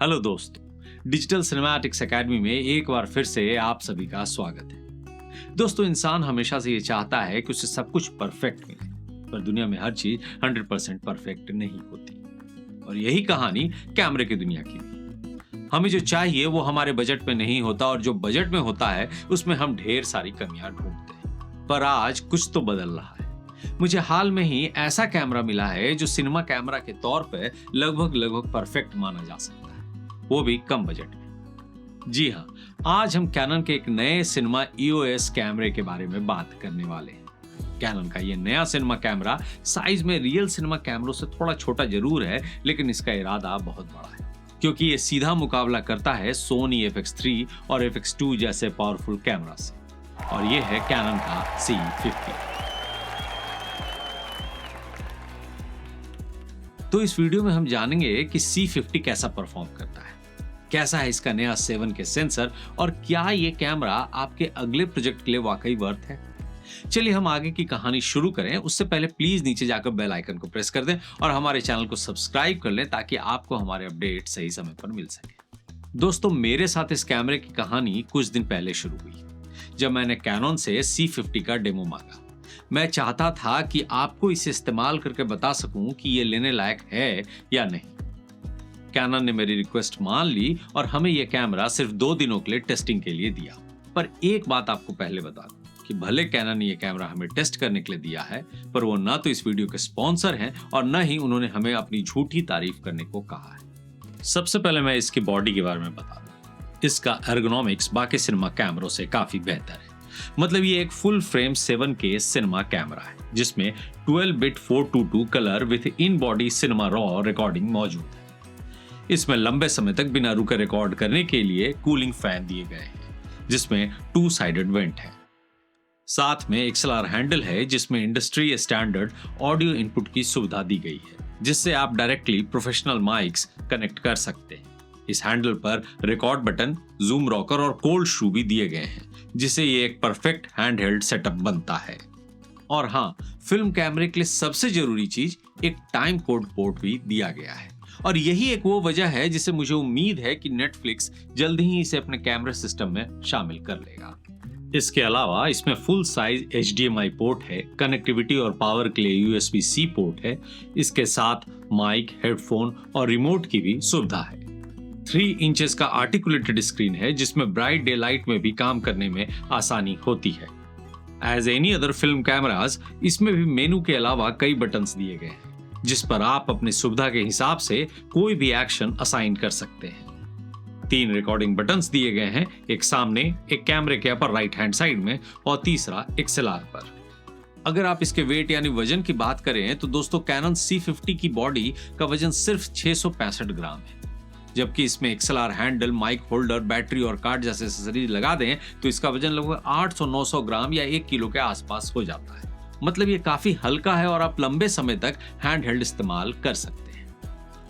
Hello दोस्तों, digital cinematics academy में एक बार फिर से आप सभी का स्वागत है। दोस्तों, इंसान हमेशा से ये चाहता है कि उसे सब कुछ परफेक्ट मिले, पर दुनिया में हर चीज 100% परफेक्ट नहीं होती। और यही कहानी कैमरे की दुनिया की भी। हमें जो चाहिए वो हमारे बजट में नहीं होता, और जो बजट में होता है उसमें हम ढेर सारी कमियां ढूंढते हैं। पर आज कुछ तो बदल रहा है। मुझे हाल में ही ऐसा कैमरा मिला है जो सिनेमा कैमरा के तौर पे लगभग परफेक्ट माना जा सकता है, वो भी कम बजट में। जी हाँ, आज हम कैनन के एक नए सिनेमा EOS कैमरे के बारे में बात करने वाले हैं। कैनन का ये नया सिनेमा कैमरा साइज में रियल सिनेमा कैमरों से थोड़ा छोटा जरूर है, लेकिन इसका इरादा बहुत बड़ा है, क्योंकि ये सीधा मुकाबला करता है सोनी FX3 और FX2 जैसे पावरफुल कैमरा से। और ये है कैनन का C50। तो इस वीडियो में हम जानेंगे कि C50 कैसा परफॉर्म करता है, कैसा है इसका नया 7 के सेंसर, और क्या ये कैमरा आपके अगले प्रोजेक्ट के लिए वाकई वर्थ है। चलिए हम आगे की कहानी शुरू करें। उससे पहले प्लीज नीचे जाकर बेल आइकन को प्रेस कर दें और हमारे चैनल को सब्सक्राइब कर लें, ताकि आपको हमारे अपडेट सही समय पर मिल सके। दोस्तों, मेरे साथ इस कैमरे की कहानी कुछ दिन पहले शुरू हुई, जब मैंने कैनन से C50 का डेमो मांगा। मैं चाहता था कि आपको इसे इस्तेमाल करके बता सकूं कि ये लेने लायक है या नहीं। कैनन ने मेरी रिक्वेस्ट मान ली और हमें यह कैमरा सिर्फ 2 दिनों के लिए टेस्टिंग के लिए दिया। पर एक बात आपको पहले बता दूं कि भले कैनन ने यह कैमरा हमें टेस्ट करने के लिए दिया है, पर वो ना तो इस वीडियो के स्पॉन्सर हैं और न ही उन्होंने हमें अपनी झूठी तारीफ करने को कहा है। सबसे पहले मैं इसकी बॉडी के बारे में बता दूं। इसका एर्गोनॉमिक्स बाकी सिनेमा कैमरों से काफी बेहतर है। मतलब ये एक full frame 7K cinema camera है, जिसमें 12-बिट 422 colour with in body cinema raw recording मौजूद है। इसमें लंबे समय तक बिना रुके रिकॉर्ड करने के लिए कूलिंग फैन दिए गए हैं, जिसमें 2 साइडेड वेंट है। साथ में XLR हैंडल है, जिसमें इंडस्ट्री स्टैंडर्ड ऑडियो इनपुट की सुविधा दी गई है, जिससे आप डायरेक्टली प्रोफेशनल माइक्स कनेक्ट कर सकते हैं। इस हैंडल पर रिकॉर्ड बटन, जूम रॉकर और कोल्ड शू भी दिए गए हैं, जिससे ये एक परफेक्ट हैंडहेल्ड सेटअप बनता है। और हाँ, फिल्म कैमरे के लिए सबसे जरूरी चीज, एक टाइम कोड पोर्ट भी दिया गया है। और यही एक वो वजह है जिसे मुझे उम्मीद है कि नेटफ्लिक्स जल्दी ही इसे अपने कैमरा सिस्टम में शामिल कर लेगा। इसके अलावा इसमें फुल साइज HDMI पोर्ट है, कनेक्टिविटी और पावर के लिए USB-C पोर्ट है। इसके साथ माइक, हेडफोन और रिमोट की भी सुविधा है। 3 इंचेस का आर्टिकुलेटेड स्क्रीन है, जिसमें ब्राइट डे लाइट में भी काम करने में आसानी होती है। As any other film cameras, इसमें भी मेनू के अलावा कई बटन्स दिए गए हैं, जिस पर आप अपनी सुविधा के हिसाब से कोई भी एक्शन असाइन कर सकते हैं। 3 रिकॉर्डिंग बटन्स दिए गए हैं, एक सामने, एक कैमरे के अपर राइट हैंड साइड में और तीसरा XLR पर। अगर आप इसके वेट यानी वजन की बात करें तो दोस्तों, कैनन C50 की बॉडी का वजन सिर्फ 665 ग्राम है, जबकि इसमें XLR handle, mic holder, battery और कार्ड जैसे एक्सेसरीज लगा दें तो इसका वजन लगभग 800-900 ग्राम या 1 किलो के आसपास हो जाता है। मतलब ये काफी हल्का है और आप लंबे समय तक हैंडहेल्ड इस्तेमाल कर सकते हैं।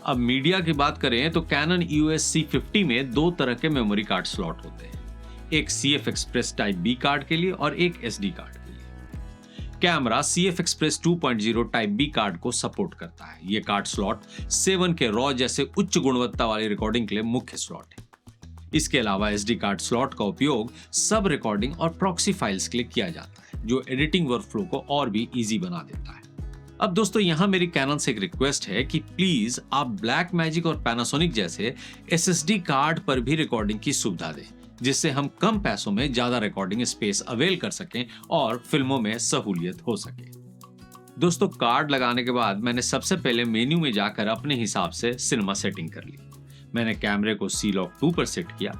अब मीडिया की बात करें तो कैनन EOS C50 में 2 तरह के मेमोरी कार्ड स्लॉट होते हैं, एक CF Express Type B card के लिए और एक SD कार्ड के लिए। Camera CF Express 2.0 Type B card को सपोर्ट करता है। ये कार्ड स्लॉट 7K रॉ जैसे उच्च गुणवत्ता वाली रिकॉर्डिंग के लिए मुख्य स्लॉट है। इसके अलावा SD कार्ड स्लॉट का उपयोग सब रिकॉर्डिंग और प्रॉक्सी फाइल्स के लिए किया जाता है, जो एडिटिंग वर्कफ्लो को और भी इजी बना देता है। अब दोस्तों, यहाँ मेरी कैनन से एक रिक्वेस्ट है कि प्लीज आप ब्लैकमैजिक और पैनासोनिक जैसे SSD कार्ड पर भी रिकॉर्डिंग की सुविधा दें, जिससे हम कम पैसों में ज्यादा रिकॉर्डिंग स्पेस अवेल कर सकें और फिल्मों में सहूलियत हो सके। दोस्तों, कार्ड लगाने के बाद मैंने सबसे पहले मेन्यू में जाकर अपने हिसाब से सिनेमा सेटिंग कर ली। मैंने कैमरे को C-Log 2 पर सेट किया,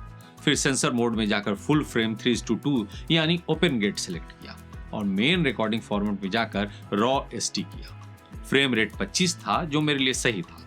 फिर सेंसर मोड में जाकर फुल फ्रेम 3:2 यानी ओपन गेट सिलेक्ट किया और मेन रिकॉर्डिंग फॉर्मेट में जाकर रॉ SD किया। फ्रेम रेट 25 था, जो मेरे लिए सही था।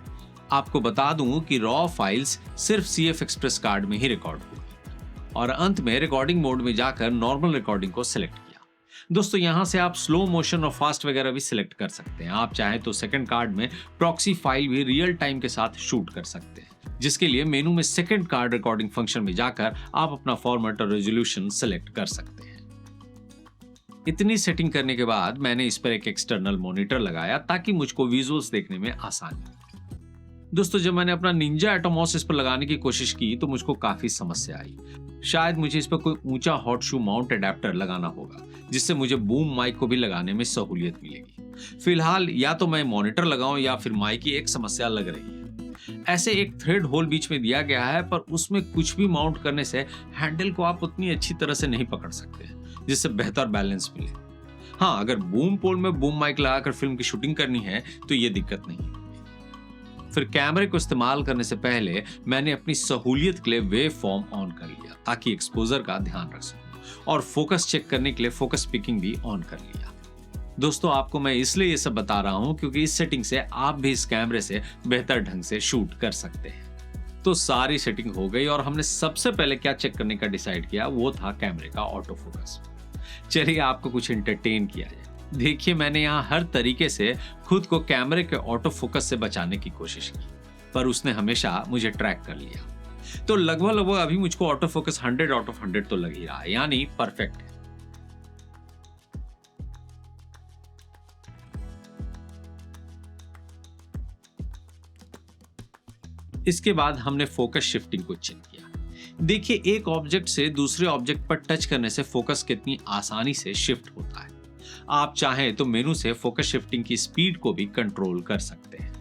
आपको बता दूं कि रॉ फाइल्स सिर्फ CF Express कार्ड में ही रिकॉर्ड होगी। और अंत में रिकॉर्डिंग मोड में जाकर नॉर्मल रिकॉर्डिंग को सिलेक्ट किया। दोस्तों, यहां से आप स्लो मोशन और फास्ट वगैरह भी सिलेक्ट कर सकते हैं। आप चाहें तो सेकंड कार्ड में प्रॉक्सी फाइल भी रियल टाइम के साथ शूट कर सकते हैं, जिसके लिए मेनू में सेकंड कार्ड रिकॉर्डिंग फंक्शन में जाकर आप अपना फॉर्मेट और रेजोल्यूशन सिलेक्ट कर सकते हैं। इतनी सेटिंग करने के बाद मैंने इस पर एक एक्सटर्नल मॉनिटर लगाया, ताकि मुझको विजुअल्स देखने में आसानी हो। दोस्तों, जब मैंने अपना निंजा एटोमॉस इस पर लगाने की कोशिश की तो मुझको काफी समस्या आई। शायद मुझे इस पर कोई ऊंचा हॉट शू माउंट अडेप्टर लगाना होगा, जिससे मुझे बूम माइक को भी लगाने में सहूलियत मिलेगी। फिलहाल या तो मैं मॉनिटर लगाऊं या फिर माइक की एक समस्या लग रही है। ऐसे एक थ्रेड होल बीच में दिया गया है, पर उसमें कुछ भी माउंट करने से हैंडल को आप उतनी अच्छी तरह से नहीं पकड़ सकते, जिससे बेहतर बैलेंस मिले। हाँ, अगर बूम पोल में बूम माइक लगाकर फिल्म की शूटिंग करनी है तो ये दिक्कत नहीं है। फिर कैमरे को इस्तेमाल करने से पहले मैंने अपनी सहूलियत के लिए वेव फॉर्म ऑन कर लिया, ताकि एक्सपोजर का ध्यान रख सकूं, और फोकस चेक करने के लिए फोकस पिकिंग भी ऑन कर लिया। दोस्तों, आपको मैं इसलिए ये सब बता रहा हूं क्योंकि इस सेटिंग से आप भी इस कैमरे से बेहतर ढंग से शूट कर सकते हैं। तो सारी सेटिंग हो गई और हमने सबसे पहले क्या चेक करने का डिसाइड किया, वो था कैमरे का ऑटो फोकस। चलिए आपको कुछ एंटरटेन किया जाए। देखिए, मैंने यहाँ हर तरीके से खुद को कैमरे के ऑटो फोकस से बचाने की कोशिश की, पर उसने हमेशा मुझे ट्रैक कर लिया। तो लगभग अभी मुझको ऑटो फोकस 100 आउट ऑफ 100 तो लग ही रहा है, यानी परफेक्ट है। इसके बाद हमने फोकस शिफ्टिंग को चेक किया। देखिए, एक ऑब्जेक्ट से दूसरे ऑब्जेक्ट पर टच करने से फोकस कितनी आसानी से शिफ्ट होता है। आप चाहें तो मेनू से फोकस शिफ्टिंग की स्पीड को भी कंट्रोल कर सकते हैं।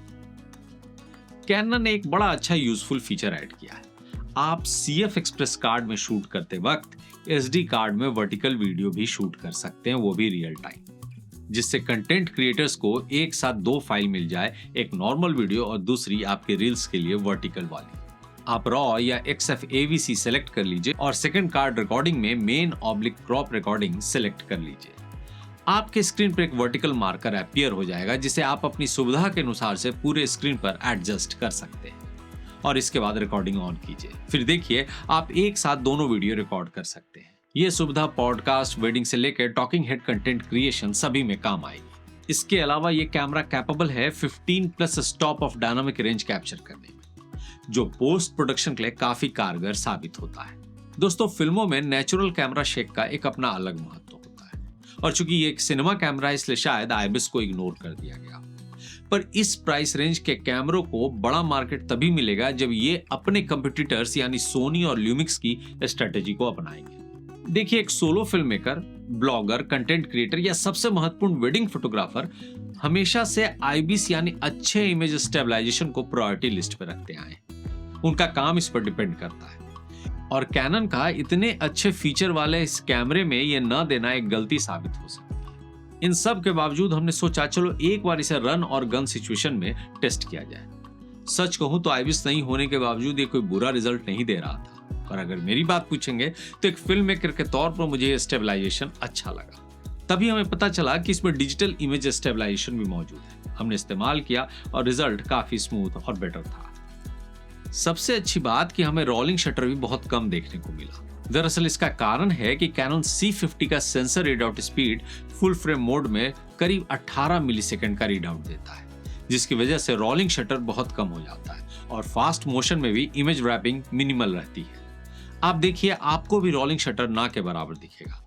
कैनन ने एक बड़ा अच्छा यूजफुल फीचर ऐड किया है। आप CF एक्सप्रेस कार्ड में शूट करते वक्त SD कार्ड में वर्टिकल वीडियो भी शूट कर सकते हैं, वो भी रियल टाइम, जिससे कंटेंट क्रिएटर्स को एक साथ 2 फाइल मिल जाए, एक नॉर्मल वीडियो और दूसरी आपके रील्स के लिए वर्टिकल वाली। आप रॉ या XF AVC सेलेक्ट कर लीजिए और सेकंड कार्ड रिकॉर्डिंग में मेन/क्रॉप रिकॉर्डिंग सेलेक्ट कर लीजिए। आपके स्क्रीन पर एक वर्टिकल मार्कर अपीयर हो जाएगा, जिसे आप अपनी सुविधा के अनुसार से पूरे स्क्रीन पर एडजस्ट कर सकते हैं। और इसके बाद रिकॉर्डिंग ऑन कीजिए। फिर देखिए, आप एक साथ दोनों वीडियो रिकॉर्ड कर सकते हैं। यह सुविधा पॉडकास्ट, वेडिंग से लेकर टॉकिंग हेड कंटेंट क्रिएशन सभी में काम आएगी। इसके अलावा ये कैमरा कैपेबल है 15+ stop of dynamic range capture करने में, जो पोस्ट प्रोडक्शन के लिए काफी कारगर साबित होता है। दोस्तों, फिल्मों में नेचुरल कैमरा शेक का एक अपना अलग महत्व होता है, और चूंकि ये एक सिनेमा कैमरा है इसलिए शायद IBIS को इग्नोर कर दिया गया। पर इस प्राइस रेंज के कैमरों को बड़ा मार्केट तभी मिलेगा जब ये अपने कंपटीटर्स यानी सोनी और ल्यूमिक्स की स्ट्रेटेजी को अपनाएंगे। देखिए, एक solo film maker, blogger, content creator या सबसे महत्वपूर्ण वेडिंग फोटोग्राफर हमेशा से IBIS यानी अच्छे इमेज स्टेबलाइजेशन को प्रायोरिटी लिस्ट पर रखते आए। उनका काम इस पर डिपेंड करता है, और कैनन का इतने अच्छे फीचर वाले इस कैमरे में ये न देना एक गलती साबित हो सकती है। इन सब के बावजूद हमने सोचा चलो एक बार इसे रन और गन सिचुएशन में टेस्ट किया जाए। सच कहूं तो IBIS नहीं होने के बावजूद ये कोई बुरा रिजल्ट नहीं दे रहा था, पर अगर मेरी बात पूछेंगे तो एक फिल्म मेकर के तौर पर मुझे ये स्टेबलाइजेशन अच्छा लगा। तभी हमें पता चला कि इसमें डिजिटल इमेज स्टेबलाइजेशन भी मौजूद है। हमने इस्तेमाल किया और रिजल्ट काफी स्मूथ और बेटर था। सबसे अच्छी बात कि हमें रोलिंग शटर भी बहुत कम देखने को मिला। दरअसल इसका कारण है कि Canon C50 का sensor readout speed full frame mode में करीब 18 मिलीसेकंड का रीडआउट देता है, जिसकी वजह से रोलिंग शटर बहुत कम हो जाता है और फास्ट मोशन में भी इमेज रैपिंग मिनिमल रहती है। आप देखिए, आपको भी रोलिंग शटर ना के बराबर दिखेगा।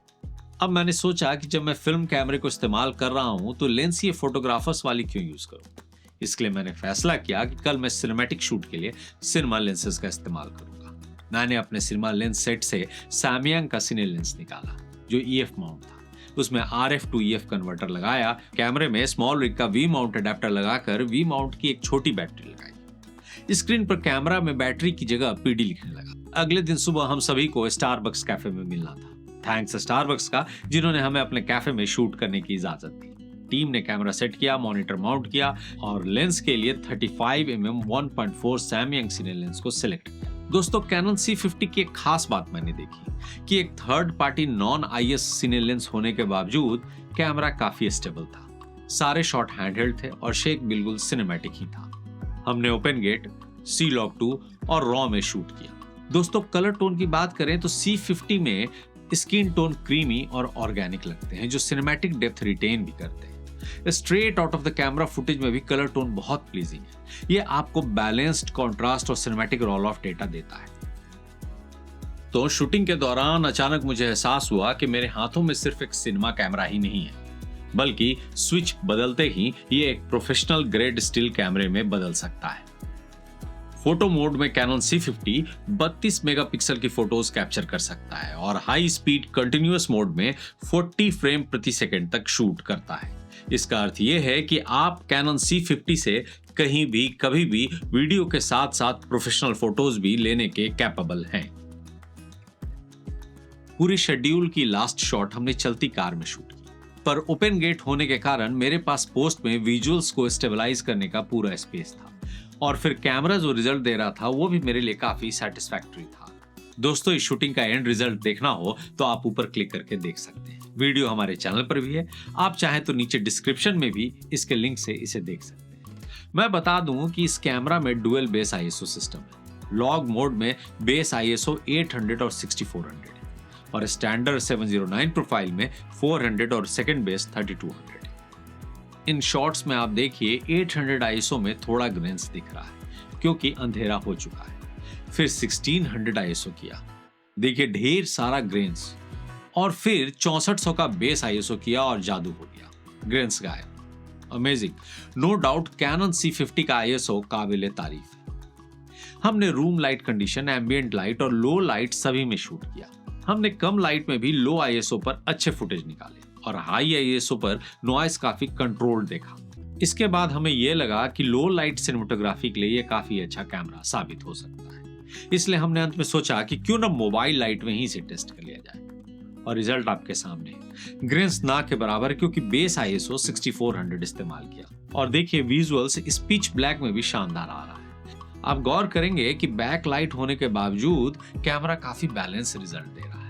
अब मैंने सोचा कि जब मैं फिल्म कैमरे को इस्तेमाल कर रहा हूं तो लेंस ये फोटोग्राफर्स वाली क्यों यूज करूं। इसके लिए मैंने फैसला किया कि कल मैं सिनेमैटिक शूट के लिए सिनेमा लेंसेज का इस्तेमाल करूंगा। मैंने अपने सिनेमा लेंस सेट से सैमयंग का सिने लेंस निकाला, जो EF माउंट था। उसमें RF to EF कन्वर्टर लगाया, कैमरे में स्मॉल रिग का V माउंट अडेप्टर लगाकर V माउंट की एक छोटी बैटरी लगाई। स्क्रीन पर कैमरा में बैटरी की जगह PD लिखने लगा। अगले दिन सुबह हम सभी को स्टारबक्स कैफे में मिलना था। थैंक्स स्टारबक्स का, जिन्होंने हमें अपने कैफे में शूट करने की इजाजत दी। टीम ने कैमरा सेट किया, मॉनिटर माउंट किया और लेंस के लिए 35mm 1.4 सैमयंग सिने लेंस को सिलेक्ट किया। दोस्तों, Canon C50 की एक खास बात मैंने देखी कि एक third party non IS cine lens होने के बावजूद कैमरा काफी स्टेबल था। सारे शॉट हैंडहेल्ड थे और शेक बिल्कुल सिनेमैटिक ही था। हमने ओपन गेट, C-Log2 और रॉ में शूट किया। दोस्तों, कलर टोन की बात करें तो C50 में स्किन टोन क्रीमी और ऑर्गेनिक लगते हैं, जो सिनेमैटिक डेप्थ रिटेन भी करते हैं। Straight out of the camera footage में भी कलर टोन बहुत प्लीजिंग है। ये आपको बैलेंस्ड कंट्रास्ट और सिनेमैटिक रोल ऑफ डेटा देता है। तो शूटिंग के दौरान अचानक मुझे एहसास हुआ कि मेरे हाथों में सिर्फ एक सिनेमा कैमरा ही नहीं है, बल्कि स्विच बदलते ही ये एक प्रोफेशनल ग्रेड स्टिल कैमरे में बदल सकता है। फोटो मोड में कैनन C50 32 मेगापिक्सल की फोटोज कैप्चर कर सकता है और हाई स्पीड कंटिन्यूअस मोड में 40 फ्रेम प्रति सेकंड तक शूट करता है। इसका अर्थ यह है कि आप कैनन C50 से कहीं भी कभी भी वीडियो के साथ साथ प्रोफेशनल फोटोज भी लेने के कैपेबल हैं। पूरी शेड्यूल की लास्ट शॉट हमने चलती कार में शूट की, पर ओपन गेट होने के कारण मेरे पास पोस्ट में विजुअल्स को स्टेबलाइज करने का पूरा स्पेस था और फिर कैमरा जो रिजल्ट दे रहा था वो भी मेरे लिए काफी सेटिस्फैक्टरी था। दोस्तों, इस शूटिंग का एंड रिजल्ट देखना हो तो आप ऊपर क्लिक करके देख सकते हैं। वीडियो हमारे चैनल पर भी है, आप चाहें तो नीचे डिस्क्रिप्शन में भी इसके लिंक से इसे देख सकते हैं। मैं बता दूं कि इस कैमरा में डुअल बेस ISO सिस्टम है। लॉग मोड में बेस ISO 800 और 6400 और स्टैंडर्ड 709 प्रोफाइल में 400 और सेकंड बेस 3200। इन शॉट्स में आप देखिए 800 ISO में थोड़ा ग्रेन्स दिख रहा है क्योंकि अंधेरा हो चुका है। फिर 1600 ISO किया, देखिए ढेर सारा ग्रेन्स, और फिर 6400 का बेस ISO किया और जादू हो गया, ग्रेन्स गायब। Amazing. No doubt cannon C50 का ISO काबिले तारीफ है। हमने room light condition, ambient light और लो लाइट सभी में शूट किया। हमने कम लाइट में भी लो ISO पर अच्छे फुटेज निकाले और हाई ISO पर नॉइस काफी कंट्रोल्ड देखा। इसके बाद हमें यह लगा कि लो लाइट सिनेमेटोग्राफी के लिए यह काफी अच्छा कैमरा साबित हो सकता है। इसलिए हमने अंत में सोचा कि क्यों ना मोबाइल लाइट में ही से टेस्ट कर लिया जाए, और रिजल्ट आपके सामने है। ग्रेन्स ना के बराबर क्योंकि बेस ISO 6400 इस्तेमाल किया, और देखिए विजुअल्स इस पिच ब्लैक में भी शानदार आ रहा है। आप गौर करेंगे कि बैक लाइट होने के बावजूद कैमरा काफी बैलेंस रिजल्ट दे रहा है।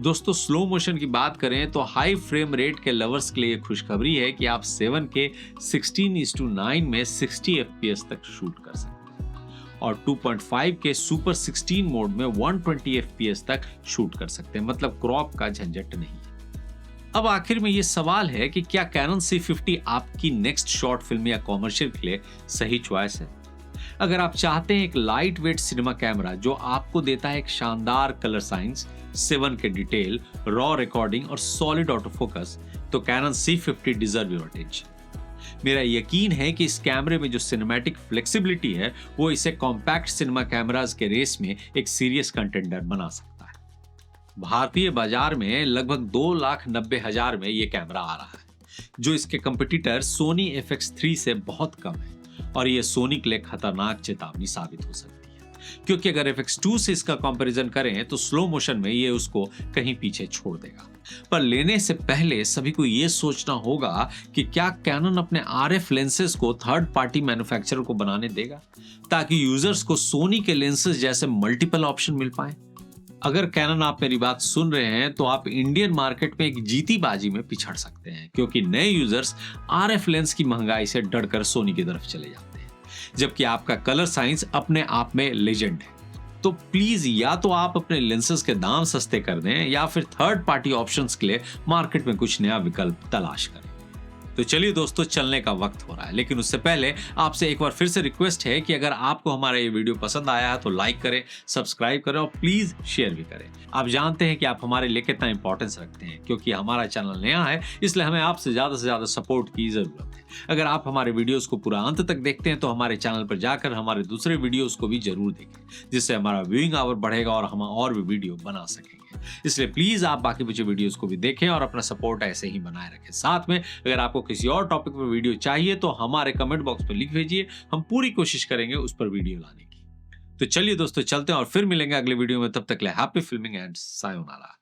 दोस्तों, स्लो मोशन की बात करें तो हाई फ्रेम रेट के लवर्स के लिए खुशखबरी है कि आप 7K 16:9 में 60 FPS तक शूट कर सकते हैं और 2.5K सुपर 16 मोड में 120 FPS तक शूट कर सकते हैं, मतलब क्रॉप का झंझट नहीं है। अब आखिर में ये सवाल है कि क्या कैनन C50 आपकी नेक्स्ट शॉर्ट फिल्म या कॉमर्शियल के लिए सही चॉइस है? अगर आप चाहते हैं एक लाइट वेट सिनेमा कैमरा जो आपको देता है एक शानदार colour science, 7K detail, raw recording और सॉलिड ऑटो फोकस, तो Canon C50 deserve your attention. मेरा यकीन है कि इस कैमरे में जो सिनेमैटिक फ्लेक्सिबिलिटी है वो इसे कॉम्पैक्ट सिनेमा कैमरास के रेस में एक सीरियस कंटेंडर बना सकता है। भारतीय बाजार में लगभग 2,90,000 में ये कैमरा आ रहा है, जो इसके कंपटीटर सोनी FX3 से बहुत कम है, और ये सोनी के लिए खतरनाक चेतावनी साबित हो सकती है, क्योंकि अगर FX2 से इसका कंपैरिजन करें तो स्लो मोशन में ये उसको कहीं पीछे छोड़ देगा। पर लेने से पहले सभी को ये सोचना होगा कि क्या कैनन अपने RF लेंसेज को थर्ड पार्टी मैन्युफैक्चरर को बनाने देगा, ताकि यूजर्स को सोनी के लेंसेज जैसे मल्टीपल ऑप्शन मिल पाए। अगर कैनन आप मेरी बात सुन रहे हैं तो आप इंडियन मार्केट में एक जीती बाजी में पिछड़ सकते हैं, क्योंकि नए यूजर्स RF लेंस की महंगाई से डरकर सोनी की तरफ चले जाते हैं, जबकि आपका कलर साइंस अपने आप में लेजेंड है। तो प्लीज या तो आप अपने लेंसेज के दाम सस्ते कर दें या फिर थर्ड पार्टी ऑप्शंस के लिए मार्केट में कुछ नया विकल्प तलाश करें। तो चलिए दोस्तों, चलने का वक्त हो रहा है, लेकिन उससे पहले आपसे एक बार फिर से रिक्वेस्ट है कि अगर आपको हमारा ये वीडियो पसंद आया है तो लाइक करें, सब्सक्राइब करें और प्लीज शेयर भी करें। आप जानते हैं कि आप हमारे लिए कितना इंपॉर्टेंस रखते हैं, क्योंकि हमारा चैनल नया है, इसलिए हमें आपसे ज्यादा से ज्यादा सपोर्ट की जरूरत है। अगर आप हमारे वीडियोस को पूरा अंत तक देखते हैं तो हमारे चैनल पर जाकर हमारे दूसरे वीडियोस को भी जरूर देखें, जिससे हमारा व्यूइंग आवर बढ़ेगा और हम और भी वीडियो बना सकेंगे। इसलिए प्लीज आप बाकी बचे वीडियोस को भी देखें और अपना सपोर्ट ऐसे ही बनाए रखें। साथ में अगर आपको किसी और टॉपिक पर वीडियो चाहिए तो हमारे कमेंट बॉक्स पर लिख भेजिए, हम पूरी कोशिश करेंगे उस पर वीडियो लाने की। तो चलिए दोस्तों, चलते हैं और फिर मिलेंगे अगले वीडियो में। तब तक के लिए हैप्पी फिल्मिंग एंड सायोनारा।